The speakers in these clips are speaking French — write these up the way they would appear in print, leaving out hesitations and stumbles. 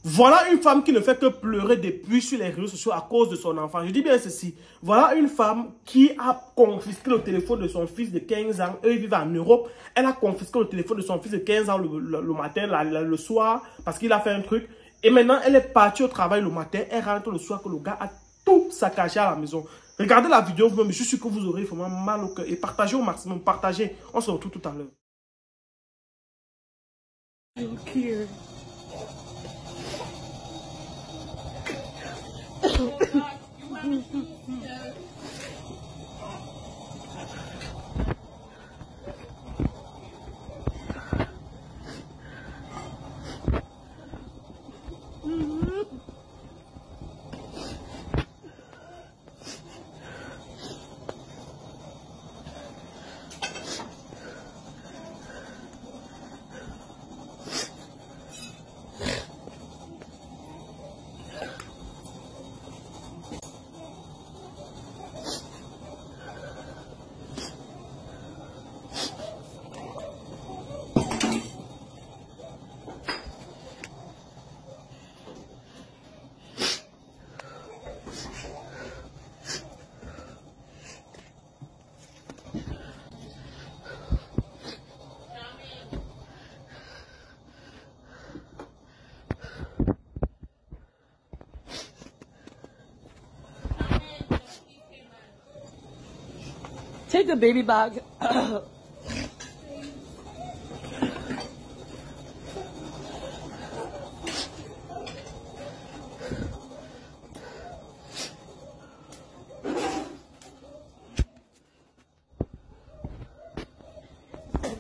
Voilà une femme qui ne fait que pleurer depuis sur les réseaux sociaux à cause de son enfant. Je dis bien ceci. Voilà une femme qui a confisqué le téléphone de son fils de 15 ans. Eux, ils vivent en Europe. Elle a confisqué le téléphone de son fils de 15 ans le matin, le soir, parce qu'il a fait un truc. Et maintenant, elle est partie au travail le matin. Elle rentre le soir que le gars a tout saccagé à la maison. Regardez la vidéo vous-même. Je suis sûr que vous aurez vraiment mal au cœur. Et partagez au maximum. Partagez. On se retrouve tout à l'heure. Take the baby bag.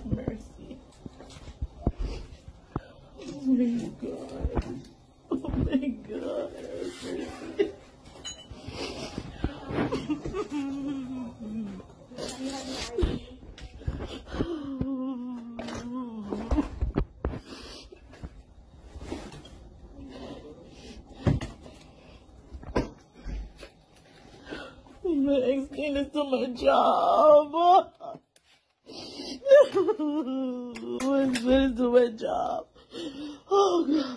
Mercy. Oh my God. Oh my God. Explain this to my job. Explain this to my job. Oh God.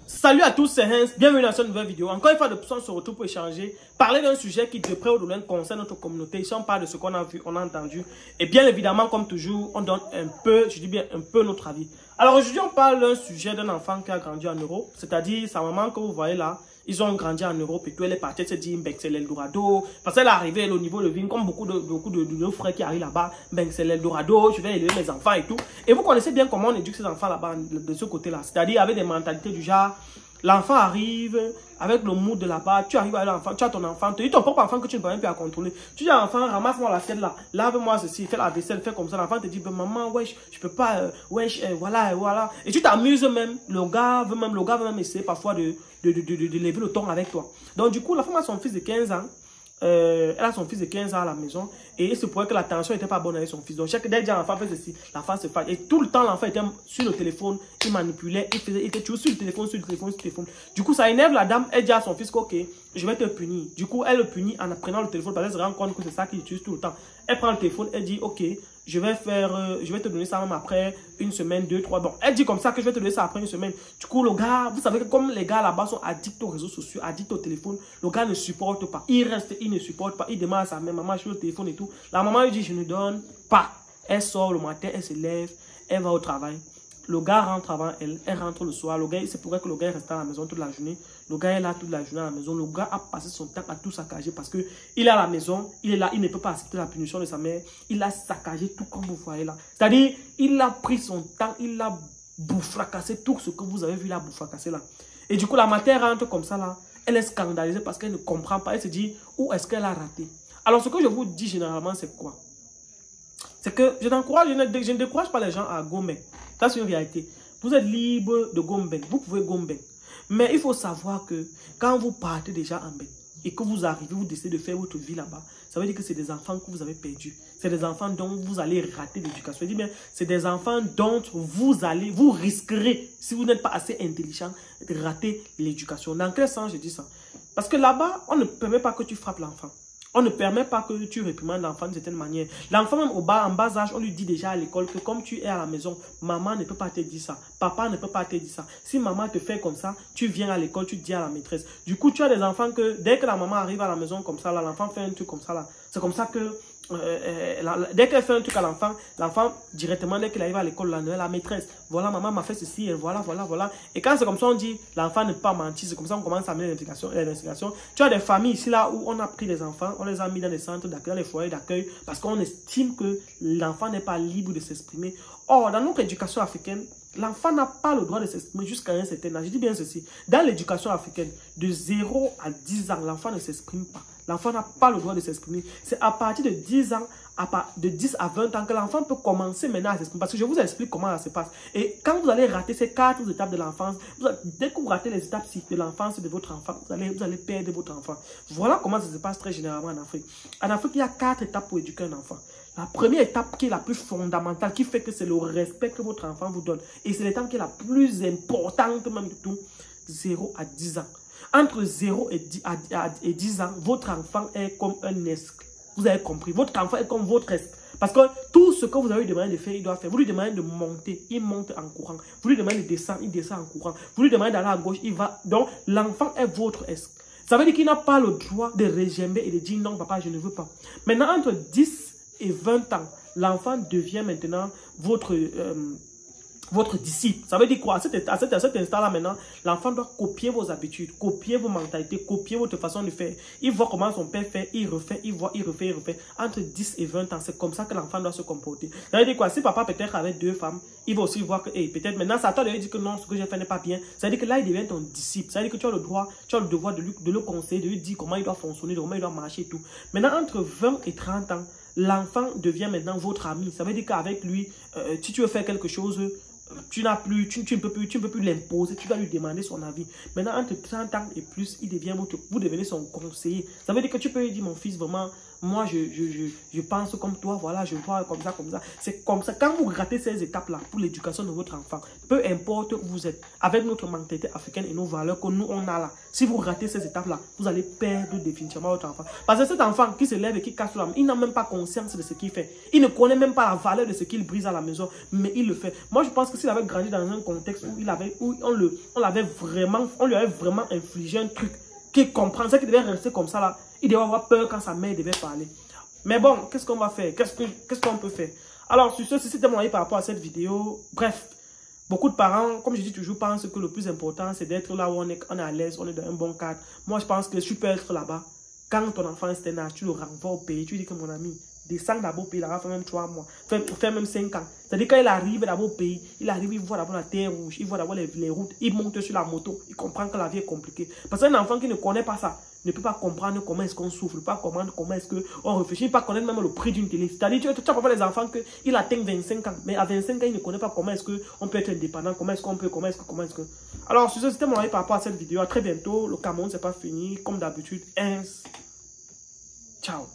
Salut à tous, c'est Hans, bienvenue dans cette nouvelle vidéo. Encore une fois de plus, on se retrouve pour échanger, parler d'un sujet qui de près ou de loin concerne notre communauté. Ici on parle de ce qu'on a vu, on a entendu. Et bien évidemment, comme toujours, on donne un peu, je dis bien un peu notre avis. Alors aujourd'hui, on parle d'un sujet d'un enfant qui a grandi en Europe. C'est-à-dire sa maman que vous voyez là, ils ont grandi en Europe et tout. Elle est partie, elle se dit, ben c'est l'Eldorado. Parce qu'elle est arrivée au niveau de Vigne, comme beaucoup de frères qui arrivent là-bas, ben c'est l'Eldorado, je vais élever mes enfants et tout. Et vous connaissez bien comment on éduque ces enfants là-bas, de ce côté-là. C'est-à-dire avec des mentalités du genre, l'enfant arrive avec le mood de là-bas, tu arrives avec l'enfant, tu as ton enfant, tu dis ton propre enfant que tu ne peux même plus à contrôler. Tu dis à l'enfant, ramasse-moi l'assiette là, lave-moi ceci, fais la vaisselle, fais comme ça. L'enfant te dit, ben, maman, wesh, je peux pas, wesh, voilà, voilà. Et tu t'amuses même, le gars veut même essayer parfois de lever le ton avec toi. Donc du coup, la femme a son fils de 15 ans. Elle a son fils de 15 ans à la maison et il se pourrait que la tension n'était pas bonne avec son fils. Donc, chaque dès que l'enfant fait ceci, l'enfant se fâche. Et tout le temps, l'enfant était sur le téléphone, il manipulait, il était toujours sur le téléphone, sur le téléphone, sur le téléphone. Du coup, ça énerve la dame. Elle dit à son fils ok, je vais te punir. Du coup, elle le punit en prenant le téléphone parce qu'elle se rend compte que c'est ça qu'il utilise tout le temps. Elle prend le téléphone, elle dit ok, je vais te donner ça même après une semaine, 2, 3. Bon, elle dit comme ça que je vais te donner ça après une semaine. Du coup, le gars, vous savez que comme les gars là-bas sont addicts aux réseaux sociaux, addicts au téléphone, le gars ne supporte pas. Il ne supporte pas. Il demande à sa mère, maman, je veux le téléphone et tout. La maman lui dit, je ne donne pas. Elle sort le matin, elle se lève, elle va au travail. Le gars rentre avant elle, elle rentre le soir. Le gars, c'est pourquoi que le gars reste à la maison toute la journée. Le gars est là toute la journée à la maison. Le gars a passé son temps à tout saccager parce que il est à la maison, il est là, il ne peut pas accepter la punition de sa mère. Il a saccagé tout comme vous voyez là. C'est-à-dire, il a pris son temps, il a fracassé tout ce que vous avez vu là, fracasser là. Et du coup, la mère rentre comme ça là. Elle est scandalisée parce qu'elle ne comprend pas. Elle se dit, où est-ce qu'elle a raté? Alors, ce que je vous dis généralement, c'est quoi? C'est que je ne décourage pas les gens à gomber. Ça, c'est une réalité. Vous êtes libre de gomber. Vous pouvez gomber. Mais il faut savoir que quand vous partez déjà en bain et que vous arrivez, vous décidez de faire votre vie là-bas, ça veut dire que c'est des enfants que vous avez perdus. c'est des enfants dont vous allez rater l'éducation. Je dis bien, c'est des enfants dont vous risquerez, si vous n'êtes pas assez intelligent, de rater l'éducation. Dans quel sens je dis ça? Parce que là-bas, on ne permet pas que tu frappes l'enfant. On ne permet pas que tu réprimandes l'enfant d'une certaine manière. L'enfant, même en bas âge, on lui dit déjà à l'école que comme tu es à la maison, maman ne peut pas te dire ça. Papa ne peut pas te dire ça. Si maman te fait comme ça, tu viens à l'école, tu dis à la maîtresse. Du coup, tu as des enfants que dès que la maman arrive à la maison comme ça, l'enfant fait un truc comme ça. C'est comme ça que dès qu'elle fait un truc à l'enfant, directement, dès qu'il arrive à l'école, la maîtresse, voilà, maman m'a fait ceci, et voilà. Et quand c'est comme ça, on dit, l'enfant ne peut pas mentir, c'est comme ça, on commence à mener l'investigation. Tu as des familles ici, là, où on a pris des enfants, on les a mis dans des centres d'accueil, dans les foyers d'accueil, parce qu'on estime que l'enfant n'est pas libre de s'exprimer. Or, dans notre éducation africaine, l'enfant n'a pas le droit de s'exprimer jusqu'à un certain âge. Je dis bien ceci. Dans l'éducation africaine, de 0 à 10 ans, l'enfant ne s'exprime pas. L'enfant n'a pas le droit de s'exprimer. C'est à partir de 10 ans, de 10 à 20 ans que l'enfant peut commencer maintenant à s'exprimer. Parce que je vous explique comment ça se passe. Et quand vous allez rater ces 4 étapes de l'enfance, dès que vous ratez les étapes de l'enfance de votre enfant, vous allez perdre votre enfant. Voilà comment ça se passe très généralement en Afrique. En Afrique, il y a 4 étapes pour éduquer un enfant. La première étape qui est la plus fondamentale, qui fait que c'est le respect que votre enfant vous donne. Et c'est l'étape qui est la plus importante même de tout, 0 à 10 ans. Entre 0 et 10 ans, votre enfant est comme un esclave. Vous avez compris, votre enfant est comme votre esclave. Parce que tout ce que vous avez demandé de faire, il doit faire. Vous lui demandez de monter, il monte en courant. Vous lui demandez de descendre, il descend en courant. Vous lui demandez d'aller à gauche, il va. Donc, l'enfant est votre esclave. Ça veut dire qu'il n'a pas le droit de régember et de dire non, papa, je ne veux pas. Maintenant, entre 10 et 20 ans, l'enfant devient maintenant votre disciple. Ça veut dire quoi? À cet instant-là, maintenant, l'enfant doit copier vos habitudes, copier vos mentalités, copier votre façon de faire. Il voit comment son père fait, il refait, il voit, il refait. Entre 10 et 20 ans, c'est comme ça que l'enfant doit se comporter. Ça veut dire quoi? Si papa peut-être avec 2 femmes, il va aussi voir que, peut-être maintenant, ça t'a dit que non, ce que j'ai fait n'est pas bien. Ça veut dire que là, il devient ton disciple. Ça veut dire que tu as le devoir de le conseiller, de lui dire comment il doit fonctionner, comment il doit marcher et tout. Maintenant, entre 20 et 30 ans, l'enfant devient maintenant votre ami. Ça veut dire qu'avec lui, si tu veux faire quelque chose, tu ne peux plus l'imposer, tu dois lui demander son avis. Maintenant, entre 30 ans et plus, vous devenez son conseiller. Ça veut dire que tu peux lui dire, mon fils, vraiment, moi, je pense comme toi, voilà, je vois comme ça. C'est comme ça. Quand vous ratez ces étapes-là pour l'éducation de votre enfant, peu importe où vous êtes, avec notre mentalité africaine et nos valeurs que nous, on a là, si vous ratez ces étapes-là, vous allez perdre définitivement votre enfant. Parce que cet enfant qui se lève et qui casse l'âme, il n'a même pas conscience de ce qu'il fait. Il ne connaît même pas la valeur de ce qu'il brise à la maison, mais il le fait. Moi, je pense que s'il avait grandi dans un contexte où on lui avait vraiment infligé un truc qu'il comprend, c'est qu'il devait rester comme ça là, il devait avoir peur quand sa mère devait parler. Mais bon, qu'est-ce qu'on va faire? Qu'est-ce qu'on peut faire? Alors, sur ce, c'était mon avis par rapport à cette vidéo. Bref, beaucoup de parents, comme je dis toujours, pensent que le plus important, c'est d'être là où on est à l'aise, on est dans un bon cadre. Moi, je pense que tu peux être là-bas. Quand ton enfant est un âge, tu le renvoies au pays. Tu dis que mon ami, descend d'abord au pays, il va faire même 3 mois, faire même 5 ans. C'est-à-dire quand il arrive d'abord au pays, il voit d'abord la terre rouge, il voit d'abord les routes, il monte sur la moto, il comprend que la vie est compliquée. Parce qu'un enfant qui ne connaît pas ça, ne peut pas comprendre comment est-ce qu'on souffre, ne peut pas comprendre comment est-ce qu'on réfléchit, ne peut pas connaître même le prix d'une télé. C'est-à-dire, tu as parfois les enfants qu'il atteint 25 ans, mais à 25 ans, il ne connaît pas comment est-ce qu'on peut être indépendant, comment est-ce que... Alors, sur ce, c'était mon avis par rapport à cette vidéo. À très bientôt. Le Cameroun, c'est pas fini. Comme d'habitude, ciao.